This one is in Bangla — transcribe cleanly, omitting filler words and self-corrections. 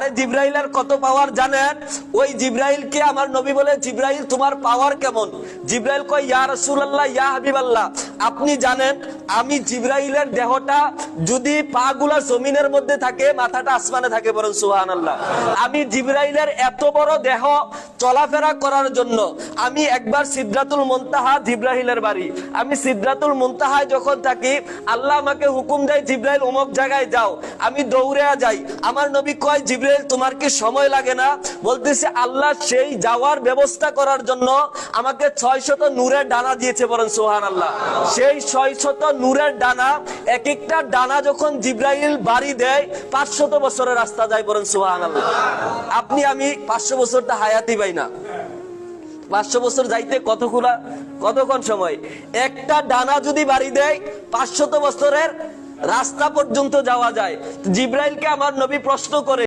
আরে জিব্রাইলের কত পাওয়ার জানেন? ওই জিব্রাইলকে আমার নবী বলে, জিব্রাইল তোমার পাওয়ার কেমন? জিব্রাইল কয়, ইয়া রাসূলুল্লাহ, ইয়া হাবিবাল্লাহ, আপনি জানেন আমি জিব্রাইলের দেহটা যদি পা গুলা জমিনের মধ্যে থাকে, মাথাটা আসমানে থাকে, বলেন সুবহানাল্লাহ। আমি জিব্রাইলের এত বড় দেহ চলাফেরা করার জন্য আমি একবার সিদরাতুল মুনতাহা, জিব্রাইলের বাড়ি, আমি সিদরাতুল মুনতাহায় যখন থাকি, আল্লাহ আমাকে হুকুম দেয়, জিব্রাইল অমুক জায়গায় যাও, আমি দৌড়ে যাই। আমার নবী কয়, জিব্রাইল তোমার কি সময় লাগে না? বলতেছে, আল্লাহ সেই যাওয়ার ব্যবস্থা করার জন্য আমাকে 600 নূরের ডানা দিয়েছে, বলেন সুবহানাল্লাহ। সেই 600 নূরের ডানা, এক একটা ডানা যখন জিব্রাইল বাড়ি দেয় 500 বছরের রাস্তা যায়, বলেন সুবহানাল্লাহ। আপনি আমি 500 বছরটা হায়াতি পাই না, 500 বছর যাইতে কতক্ষণ সময়? একটা ডানা যদি বাড়ি দেয় 500 বছরের রাস্তা পর্যন্ত যাওয়া যায়। জিব্রাইলকে আমার নবী প্রশ্ন করে,